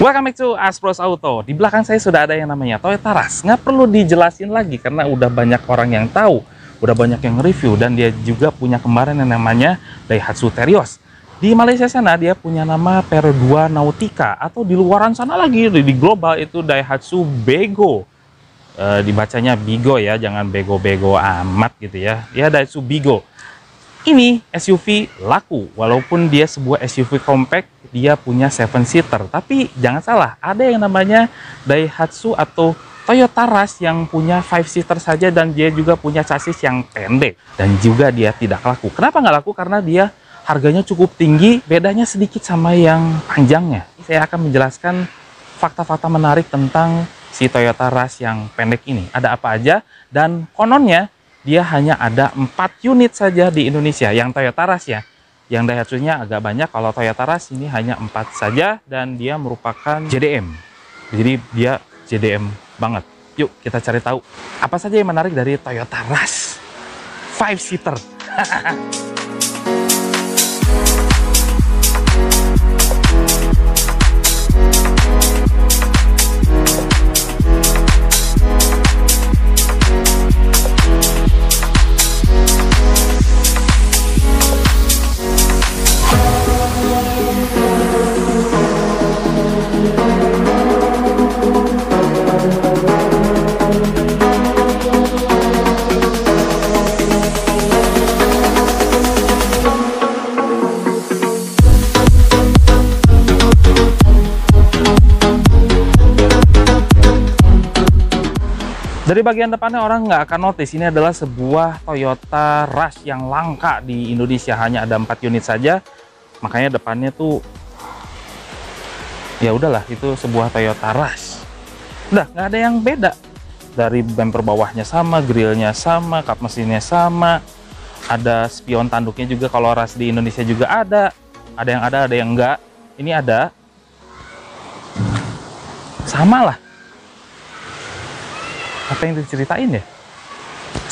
Welcome back to Aspros Auto. Di belakang saya sudah ada yang namanya Toyota Rush. Nggak perlu dijelasin lagi karena udah banyak orang yang tahu, udah banyak yang review, dan dia juga punya kemarin yang namanya Daihatsu Terios. Di Malaysia sana dia punya nama Pear 2 Nautica, atau di luaran sana lagi di global itu Daihatsu Bego. Dibacanya Bigo ya, jangan bego-bego amat gitu ya. Ya Daihatsu Bigo. Ini SUV laku, walaupun dia sebuah SUV compact, dia punya 7-seater. Tapi jangan salah, ada yang namanya Daihatsu atau Toyota Rush yang punya 5-seater saja, dan dia juga punya chassis yang pendek. Dan juga dia tidak laku. Kenapa nggak laku? Karena dia harganya cukup tinggi, bedanya sedikit sama yang panjangnya. Saya akan menjelaskan fakta-fakta menarik tentang si Toyota Rush yang pendek ini. Ada apa aja, dan kononnya dia hanya ada 4 unit saja di Indonesia, yang Toyota Rush ya. Yang Daihatsu-nya agak banyak, kalau Toyota Rush ini hanya 4 saja, dan dia merupakan JDM. Jadi dia JDM banget. Yuk kita cari tahu apa saja yang menarik dari Toyota Rush 5-seater. Dari bagian depannya orang nggak akan notice, ini adalah sebuah Toyota Rush yang langka di Indonesia, hanya ada 4 unit saja, makanya depannya tuh ya udahlah, itu sebuah Toyota Rush. Udah nggak ada yang beda, dari bumper bawahnya sama, grillnya sama, kap mesinnya sama, ada spion tanduknya juga. Kalau Rush di Indonesia juga ada yang enggak. Ini ada, sama lah. Apa yang diceritain ya?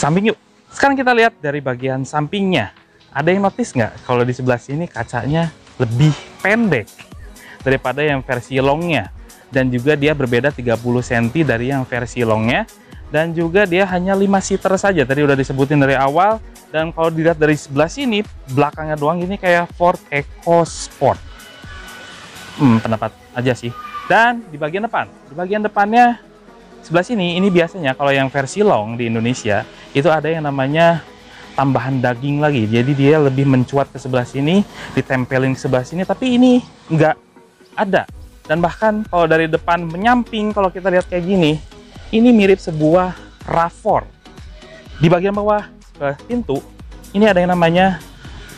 Samping yuk. Sekarang kita lihat dari bagian sampingnya. Ada yang notice nggak kalau di sebelah sini kacanya lebih pendek daripada yang versi longnya, dan juga dia berbeda 30 cm dari yang versi longnya, dan juga dia hanya 5-seater saja. Tadi udah disebutin dari awal. Dan kalau dilihat dari sebelah sini, belakangnya doang ini kayak Ford EcoSport. Pendapat aja sih. Dan di bagian depannya sebelah sini, ini biasanya kalau yang versi long di Indonesia itu ada yang namanya tambahan daging lagi. Jadi dia lebih mencuat ke sebelah sini, ditempelin ke sebelah sini, tapi ini nggak ada. Dan bahkan kalau dari depan menyamping, kalau kita lihat kayak gini, ini mirip sebuah RAV4. Di bagian bawah ke pintu, ini ada yang namanya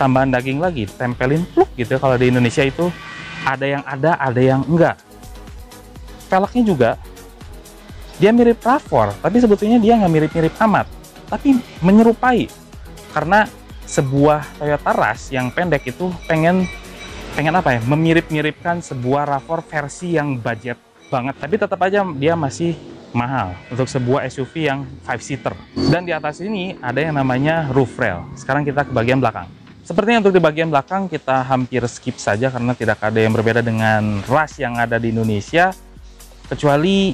tambahan daging lagi, tempelin pluk gitu. Kalau di Indonesia itu ada yang enggak. Velgnya juga dia mirip RAV4, tapi sebetulnya dia nggak mirip-mirip amat, tapi menyerupai. Karena sebuah Toyota Rush yang pendek itu pengen apa ya, memirip-miripkan sebuah RAV4 versi yang budget banget, tapi tetap aja dia masih mahal untuk sebuah SUV yang 5-seater. Dan di atas ini ada yang namanya roof rail. Sekarang kita ke bagian belakang. Sepertinya untuk di bagian belakang kita hampir skip saja karena tidak ada yang berbeda dengan Rush yang ada di Indonesia, kecuali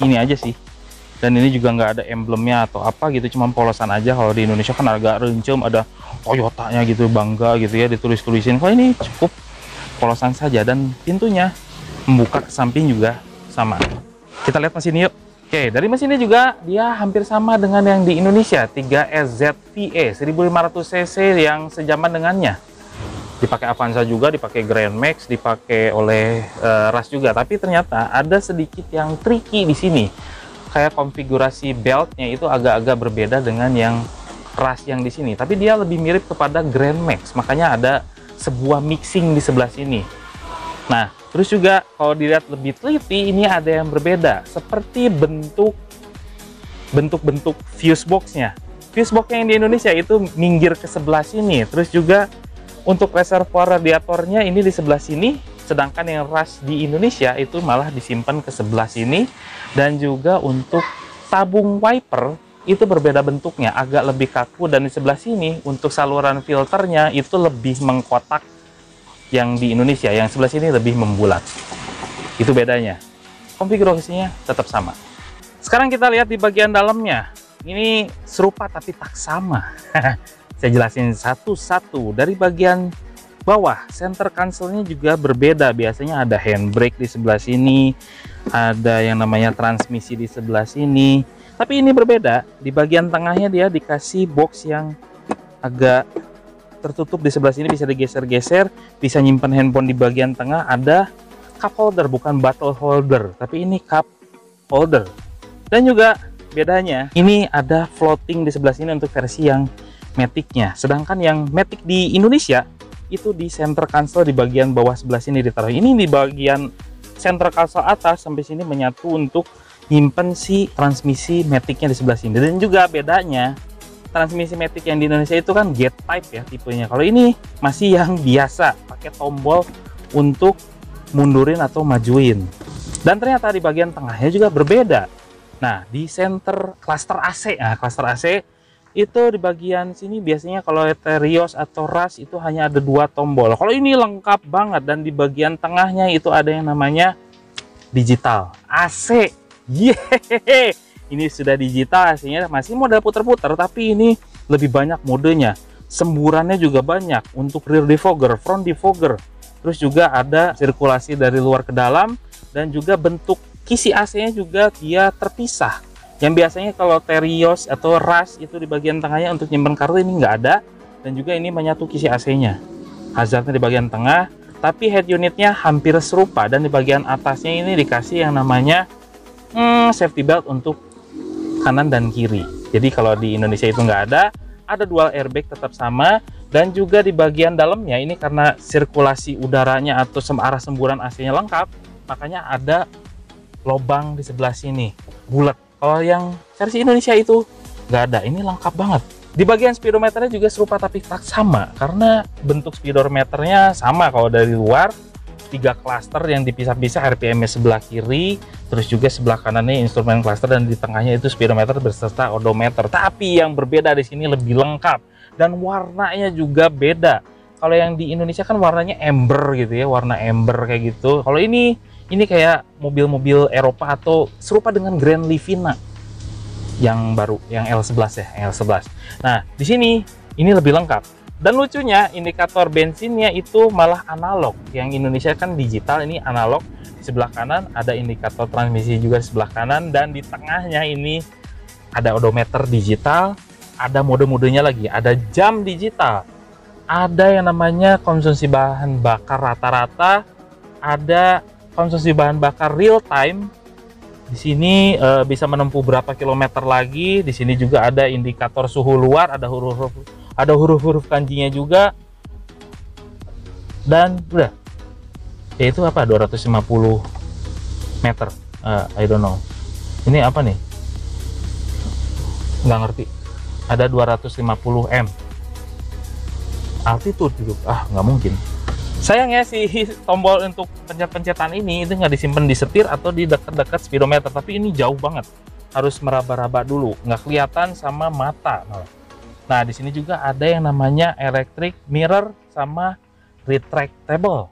ini aja sih. Dan ini juga nggak ada emblemnya atau apa gitu, cuma polosan aja. Kalau di Indonesia kan agak rencem, ada Toyotanya gitu, bangga gitu ya, ditulis-tulisin. Kalau ini cukup polosan saja, dan pintunya membuka ke samping juga sama. Kita lihat mesin yuk. Oke, dari mesinnya juga dia hampir sama dengan yang di Indonesia, 3SZVE 1500 cc yang sejaman dengannya. Dipakai Avanza juga, dipakai Grand Max, dipakai oleh Rush juga. Tapi ternyata ada sedikit yang tricky di sini. Kayak konfigurasi beltnya itu agak-agak berbeda dengan yang Rush yang di sini. Tapi dia lebih mirip kepada Grand Max, makanya ada sebuah mixing di sebelah sini. Nah, terus juga kalau dilihat lebih teliti, ini ada yang berbeda, seperti bentuk fuse box-nya. Fuse box-nya yang di Indonesia itu minggir ke sebelah sini. Terus juga untuk reservoir radiatornya ini di sebelah sini, sedangkan yang Rush di Indonesia itu malah disimpan ke sebelah sini. Dan juga untuk tabung wiper itu berbeda bentuknya, agak lebih kaku, dan di sebelah sini untuk saluran filternya itu lebih mengkotak yang di Indonesia, yang sebelah sini lebih membulat. Itu bedanya. Konfigurasinya tetap sama. Sekarang kita lihat di bagian dalamnya. Ini serupa tapi tak sama. Saya jelasin satu-satu. Dari bagian bawah, center console-nya juga berbeda. Biasanya ada handbrake di sebelah sini, ada yang namanya transmisi di sebelah sini. Tapi ini berbeda. Di bagian tengahnya dia dikasih box yang agak tertutup di sebelah sini, bisa digeser-geser, bisa nyimpan handphone di bagian tengah. Ada cup holder, bukan bottle holder, tapi ini cup holder. Dan juga bedanya, ini ada floating di sebelah sini untuk versi yang Matic-nya. Sedangkan yang Matic di Indonesia itu di center console di bagian bawah sebelah sini ditaruh. Ini di bagian center console atas sampai sini menyatu untuk nyimpen si transmisi Matic-nya di sebelah sini. Dan juga bedanya, transmisi Matic yang di Indonesia itu kan jet type ya tipenya. Kalau ini masih yang biasa, pakai tombol untuk mundurin atau majuin. Dan ternyata di bagian tengahnya juga berbeda. Nah, di center cluster AC, cluster AC itu di bagian sini biasanya kalau Terios atau Rush itu hanya ada 2 tombol. Kalau ini lengkap banget, dan di bagian tengahnya itu ada yang namanya digital AC. Yeay, ini sudah digital AC-nya, masih model puter-puter, tapi ini lebih banyak modenya. Semburannya juga banyak untuk rear defogger, front defogger. Terus juga ada sirkulasi dari luar ke dalam, dan juga bentuk kisi AC-nya juga dia terpisah. Yang biasanya kalau Terios atau Rush itu di bagian tengahnya untuk nyimpen kartu, ini nggak ada. Dan juga ini menyatu kisi AC-nya. Hazardnya di bagian tengah, tapi head unitnya hampir serupa. Dan di bagian atasnya ini dikasih yang namanya safety belt untuk kanan dan kiri. Jadi kalau di Indonesia itu nggak ada dual airbag tetap sama. Dan juga di bagian dalamnya ini karena sirkulasi udaranya atau arah semburan AC-nya lengkap, makanya ada lubang di sebelah sini, bulat. Kalau yang versi Indonesia itu nggak ada, ini lengkap banget. Di bagian speedometernya juga serupa tapi tak sama, karena bentuk speedometernya sama. Kalau dari luar, 3 cluster yang dipisah-pisah, RPM-nya sebelah kiri, terus juga sebelah kanannya instrumen cluster, dan di tengahnya itu speedometer beserta odometer. Tapi yang berbeda di sini lebih lengkap, dan warnanya juga beda. Kalau yang di Indonesia kan warnanya ember gitu ya, warna ember kayak gitu. Kalau ini kayak mobil-mobil Eropa atau serupa dengan Grand Livina yang baru, yang L11 ya, yang L11. Nah, di sini ini lebih lengkap. Dan lucunya, indikator bensinnya itu malah analog. Yang Indonesia kan digital, ini analog. Di sebelah kanan ada indikator transmisi juga di sebelah kanan, dan di tengahnya ini ada odometer digital, ada mode-modenya lagi, ada jam digital, ada yang namanya konsumsi bahan bakar rata-rata, ada konsumsi bahan bakar real time. Di sini bisa menempuh berapa kilometer lagi. Di sini juga ada indikator suhu luar, ada huruf-huruf kanjinya juga. Dan udah. Yaitu apa? 250 meter. I don't know. Ini apa nih? Nggak ngerti. Ada 250 m. Altitude gitu. Nggak mungkin. Sayangnya si tombol untuk pencet-pencetan ini itu nggak disimpan di setir atau di dekat-dekat speedometer, tapi ini jauh banget, harus meraba-raba dulu, nggak kelihatan sama mata. Nah, di sini juga ada yang namanya electric mirror sama retractable.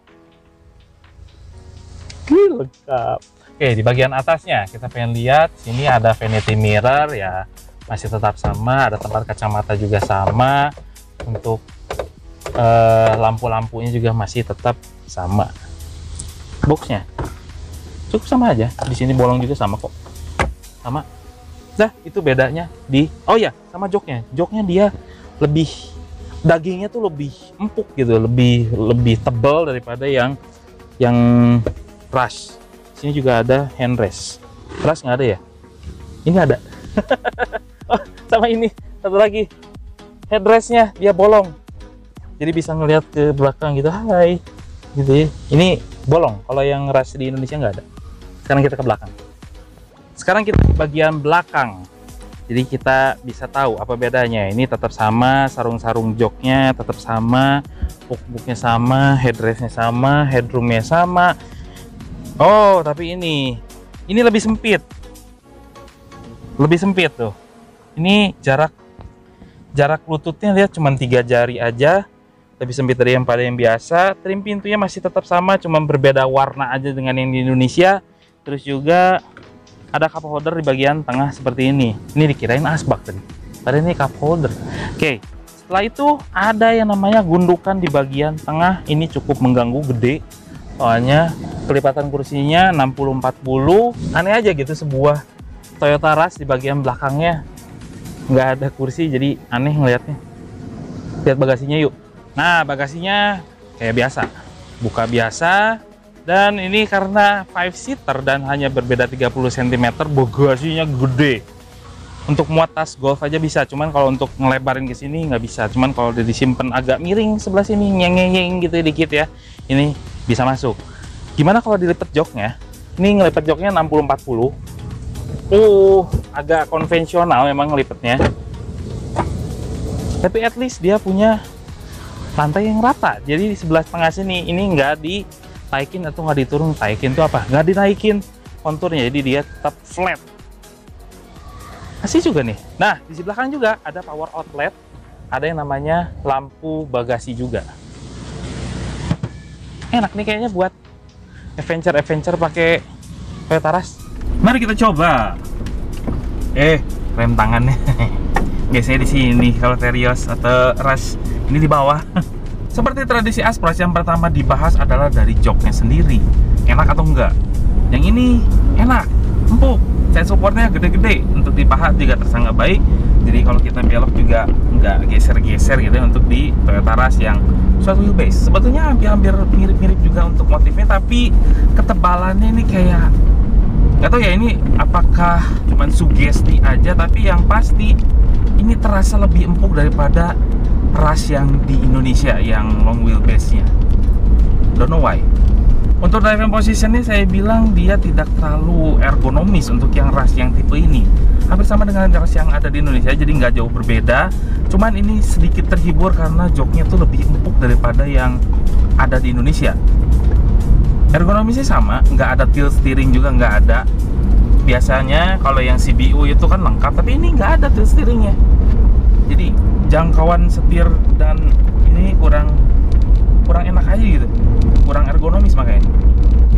Lengkap. Oke, di bagian atasnya kita pengen lihat, sini ada vanity mirror ya, masih tetap sama, ada tempat kacamata juga sama, untuk lampu-lampunya juga masih tetap sama. Boxnya cukup sama aja, di sini bolong juga sama kok, sama. Nah, itu bedanya di sama joknya dia lebih, dagingnya tuh lebih empuk gitu, lebih tebal daripada yang Rush. Sini juga ada handrest. Rush nggak ada ya, ini ada. Sama ini satu lagi, headrestnya dia bolong, jadi bisa ngelihat ke belakang gitu, hai gitu ya. Ini bolong, kalau yang Rush di Indonesia nggak ada. Sekarang kita ke belakang. Sekarang kita ke bagian belakang, jadi kita bisa tahu apa bedanya. Ini tetap sama, sarung-sarung joknya tetap sama, booknya sama, headrestnya sama, headroomnya sama. Oh, tapi ini lebih sempit, tuh. Ini jarak lututnya lihat cuma 3 jari aja. lebih sempit dari yang pada yang biasa. Trim pintunya masih tetap sama, cuma berbeda warna aja dengan yang di Indonesia. Terus juga ada cup holder di bagian tengah seperti ini. Ini dikirain asbak tadi, padahal ini cup holder. Oke, setelah itu ada yang namanya gundukan di bagian tengah. Ini cukup mengganggu, gede. Soalnya kelipatan kursinya 60-40. Aneh aja gitu, sebuah Toyota Rush di bagian belakangnya nggak ada kursi, jadi aneh ngelihatnya. Lihat bagasinya yuk. Nah, bagasinya kayak biasa, buka biasa. Dan ini karena 5-seater dan hanya berbeda 30 cm, bagasinya gede. Untuk muat tas golf aja bisa, cuman kalau untuk ngelebarin ke sini nggak bisa. Cuman kalau udah disimpan agak miring sebelah sini, nyeng-nyeng gitu dikit ya, ini bisa masuk. Gimana kalau dilipat joknya? Ini ngelipat joknya 60-40. Agak konvensional memang ngelipetnya. Tapi at least dia punya lantai yang rata. Jadi di sebelah tengah sini ini nggak ditaikin atau nggak diturun. Taikin itu apa? Nggak dinaikin konturnya, jadi dia tetap flat. Masih juga nih. Nah, di sebelah kanan juga ada power outlet. Ada yang namanya lampu bagasi juga. Enak nih kayaknya buat adventure pakai Toyota Rush. Mari kita coba. Rem tangannya. Biasanya di sini kalau Terios atau Rush, ini di bawah. Seperti tradisi Aspras, yang pertama dibahas adalah dari joknya sendiri. Enak atau enggak? Yang ini enak, empuk. Side supportnya gede-gede. Untuk dipahat juga terasa nggak baik. Jadi kalau kita belok juga nggak geser-geser gitu ya, untuk di Toyota Rush yang short wheelbase. Sebetulnya hampir mirip-mirip juga untuk motifnya, tapi ketebalannya ini kayak nggak tahu ya, ini apakah cuman sugesti aja, tapi yang pasti ini terasa lebih empuk daripada Rush yang di Indonesia yang long wheelbase-nya. Don't know why. Untuk driving position-nya saya bilang dia tidak terlalu ergonomis untuk yang Rush yang tipe ini. Hampir sama dengan Rush yang ada di Indonesia, jadi nggak jauh berbeda. Cuman ini sedikit terhibur karena joknya tuh lebih empuk daripada yang ada di Indonesia. Ergonomisnya sama, nggak ada tilt steering juga, nggak ada. Biasanya kalau yang CBU itu kan lengkap, tapi ini nggak ada tilt steeringnya. Jadi jangkauan setir dan ini kurang enak aja gitu, kurang ergonomis. Makanya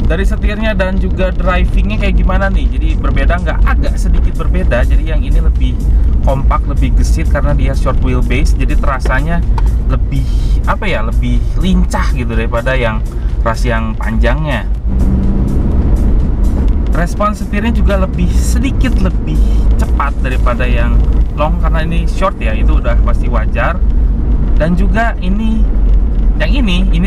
dari setirnya dan juga drivingnya kayak gimana nih, jadi berbeda nggak? Agak sedikit berbeda. Jadi yang ini lebih kompak, lebih gesit karena dia short wheelbase, jadi terasanya lebih apa ya, lebih lincah gitu daripada yang Rush yang panjangnya. Respon setirnya juga sedikit lebih cepat daripada yang long, karena ini short ya, itu udah pasti wajar. Dan juga ini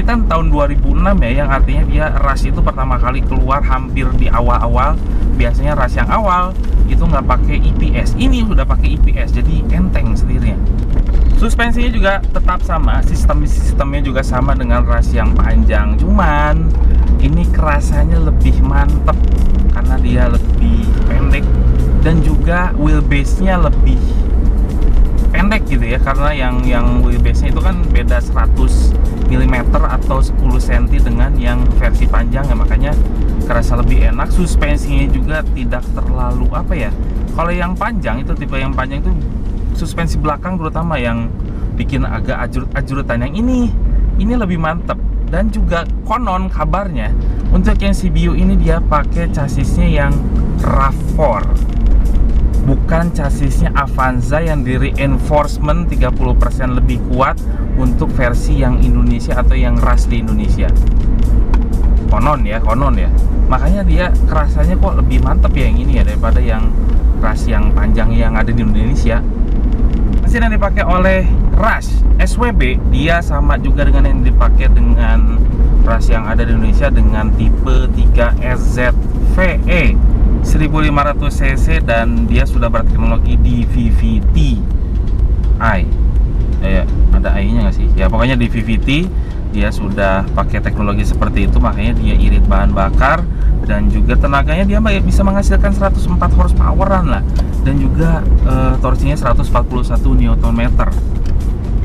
kan tahun 2006 ya, yang artinya dia Rush itu pertama kali keluar hampir di awal-awal. Biasanya Rush yang awal itu nggak pakai EPS, ini udah pakai EPS, jadi enteng setirnya. Suspensinya juga tetap sama, sistemnya juga sama dengan Rush yang panjang, cuman ini kerasanya lebih mantep karena dia lebih pendek dan juga wheelbase-nya lebih pendek gitu ya, karena yang wheelbase-nya itu kan beda 100 mm atau 10 cm dengan yang versi panjang ya, makanya kerasa lebih enak. Suspensinya juga tidak terlalu apa ya, kalau yang panjang itu, tipe yang panjang itu suspensi belakang terutama yang bikin agak ajur-ajurutan. Yang ini lebih mantep. Dan juga konon kabarnya untuk yang CBU ini dia pakai chassisnya yang RAV4, bukan chassisnya Avanza yang di reinforcement 30% lebih kuat untuk versi yang Indonesia atau yang Rush di Indonesia. Konon ya. Makanya dia kerasanya kok lebih mantep ya yang ini ya daripada yang Rush yang panjang yang ada di Indonesia. Mesin yang dipakai oleh Rush SWB dia sama juga dengan yang dipakai dengan Rush yang ada di Indonesia, dengan tipe 3SZVE 1500 cc, dan dia sudah berteknologi DVVT-i. Ada i-nya nggak sih? Ya pokoknya DVVT dia sudah pakai teknologi seperti itu, makanya dia irit bahan bakar dan juga tenaganya dia bisa menghasilkan 104 horsepower-an lah, dan juga torsinya 141 Nm.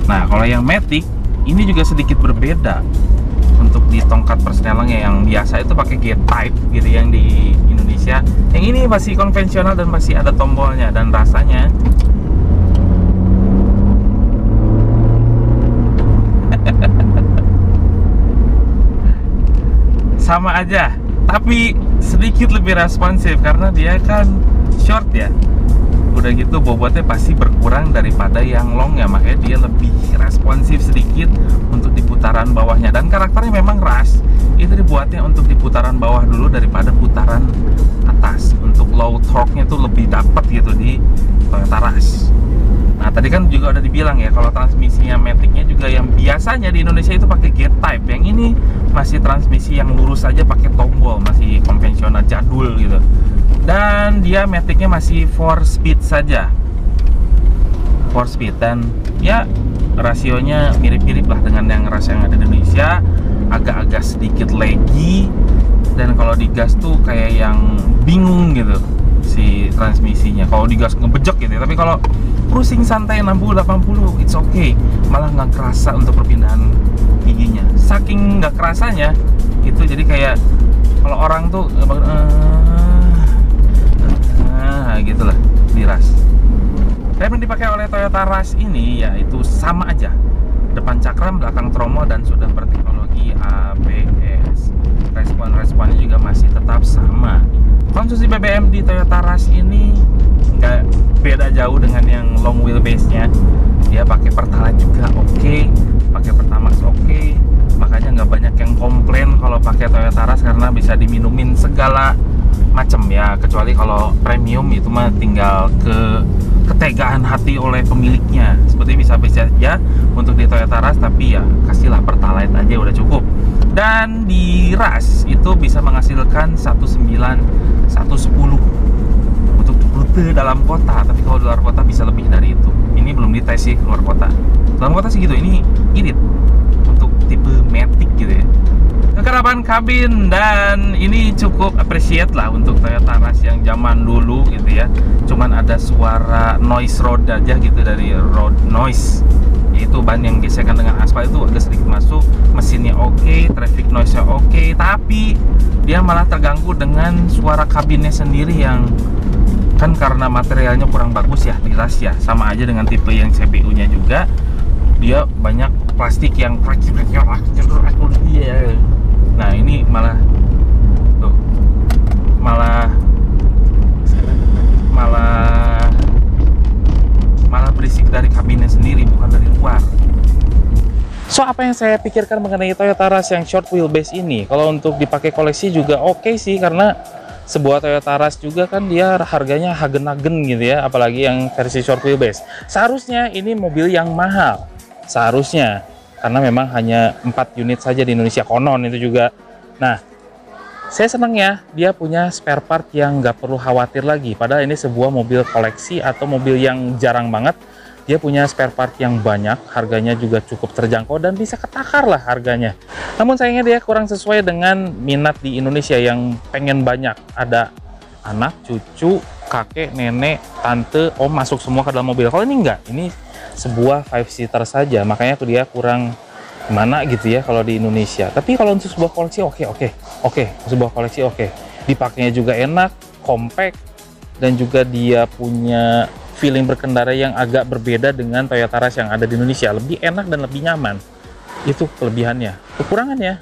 Nah kalau yang Matic ini juga sedikit berbeda untuk di tongkat persnelangnya. Yang biasa itu pakai G-type gitu yang di Indonesia, yang ini masih konvensional dan masih ada tombolnya, dan rasanya sama aja, tapi sedikit lebih responsif karena dia kan short ya. Udah gitu bobotnya pasti berkurang daripada yang long ya, makanya dia lebih responsif sedikit untuk di putaran bawahnya. Dan karakternya memang Rush itu dibuatnya untuk di putaran bawah dulu daripada putaran atas. Untuk low torque-nya tuh lebih dapat gitu di Toyota Rush. Nah tadi kan juga udah dibilang ya, kalau transmisinya Matic-nya juga yang biasanya di Indonesia itu pakai gear type, yang ini masih transmisi yang lurus aja pakai tombol, masih konvensional jadul gitu. Dan dia Matic-nya masih 4 speed saja, 4 speed, dan ya rasionya mirip-mirip lah dengan yang Rush yang ada di Indonesia, agak-agak sedikit laggy, dan kalau digas tuh kayak yang bingung gitu si transmisinya. Kalau digas ngebejek gitu ya, tapi kalau cruising santai 60-80 it's okay, malah nggak kerasa untuk perpindahan giginya. Saking nggak kerasanya itu, jadi kayak kalau orang tuh gitulah di Rush. Rem yang dipakai oleh Toyota Rush ini ya itu sama aja, depan cakram, belakang tromol, dan sudah berteknologi ABS. Respon-responnya juga masih tetap sama. Konsumsi BBM di Toyota Rush ini nggak beda jauh dengan yang long wheelbase-nya. Dia pakai Pertalite juga oke, pakai Pertamax oke, makanya nggak banyak yang komplain kalau pakai Toyota Rush karena bisa diminumin segala macam ya, kecuali kalau premium itu mah tinggal ketegaan hati oleh pemiliknya. Seperti bisa ya untuk di Toyota Rush, tapi ya kasihlah Pertalite aja udah cukup. Dan di Rush itu bisa menghasilkan 19-110 untuk rute dalam kota, tapi kalau di luar kota bisa lebih dari itu. Ini belum dites sih keluar kota. Dalam kota sih gitu, ini irit untuk tipe Matic gitu ya. Kekerapan kabin, dan ini cukup appreciate lah untuk Toyota Rush yang zaman dulu gitu ya. Cuman ada suara noise road aja gitu, dari road noise, yaitu ban yang gesekan dengan aspal itu agak sedikit masuk. Mesinnya oke, traffic noise-nya oke, tapi dia malah terganggu dengan suara kabinnya sendiri yang kan karena materialnya kurang bagus ya di Rush ya. Sama aja dengan tipe yang CBU-nya juga, dia banyak plastik yang nah ini malah tuh, malah berisik dari kabinnya sendiri, bukan dari luar. So apa yang saya pikirkan mengenai Toyota Rush yang short wheelbase ini, kalau untuk dipakai koleksi juga oke sih, karena sebuah Toyota Rush juga kan dia harganya hagen-hagen gitu ya, apalagi yang versi short wheelbase. Seharusnya ini mobil yang mahal, seharusnya, karena memang hanya 4 unit saja di Indonesia, konon itu juga. Nah, saya senang ya dia punya spare part yang nggak perlu khawatir lagi, padahal ini sebuah mobil koleksi atau mobil yang jarang banget. Dia punya spare part yang banyak, harganya juga cukup terjangkau dan bisa ketakar lah harganya. Namun sayangnya dia kurang sesuai dengan minat di Indonesia yang pengen banyak. Ada anak, cucu, kakek, nenek, tante, om masuk semua ke dalam mobil. Kalau ini enggak, ini sebuah 5-seater saja, makanya dia kurang mana gitu ya kalau di Indonesia. Tapi kalau untuk sebuah koleksi oke, sebuah koleksi oke. Dipakainya juga enak, compact, dan juga dia punya feeling berkendara yang agak berbeda dengan Toyota Rush yang ada di Indonesia. Lebih enak dan lebih nyaman. Itu kelebihannya. Kekurangannya,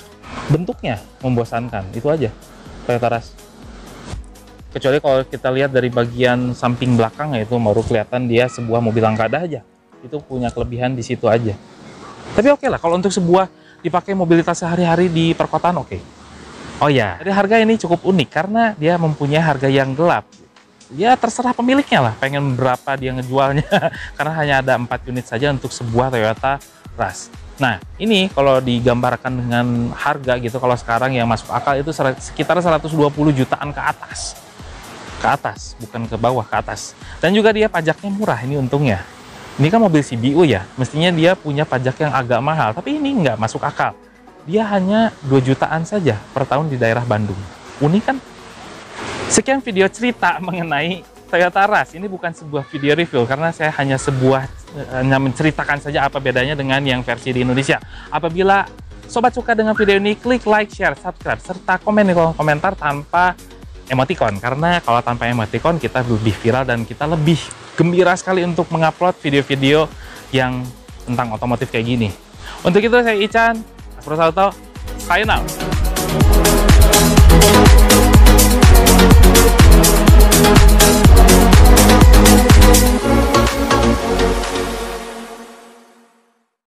bentuknya membosankan. Itu aja Toyota Rush. Kecuali kalau kita lihat dari bagian samping belakang, itu baru kelihatan dia sebuah mobil langkada aja. Itu punya kelebihan di situ aja. Tapi oke lah, kalau untuk sebuah dipakai mobilitas sehari-hari di perkotaan oke. Oh ya, dari harga ini cukup unik karena dia mempunyai harga yang gelap. Ya terserah pemiliknya lah, pengen berapa dia ngejualnya. Karena hanya ada 4 unit saja untuk sebuah Toyota Rush. Nah ini kalau digambarkan dengan harga gitu, kalau sekarang yang masuk akal itu sekitar 120 jutaan ke atas, bukan ke bawah, ke atas. Dan juga dia pajaknya murah, ini untungnya. Ini kan mobil CBU ya, mestinya dia punya pajak yang agak mahal, tapi ini nggak masuk akal. Dia hanya 2 jutaan saja per tahun di daerah Bandung. Unik kan? Sekian video cerita mengenai Toyota Rush. Ini bukan sebuah video review karena saya hanya menceritakan saja apa bedanya dengan yang versi di Indonesia. Apabila sobat suka dengan video ini, klik like, share, subscribe, serta komen di kolom komentar tanpa emoticon. Karena kalau tanpa emoticon kita lebih viral dan kita lebih gembira sekali untuk mengupload video-video yang tentang otomotif kayak gini. Untuk itu saya Ican, Mas Bro Auto, sign out.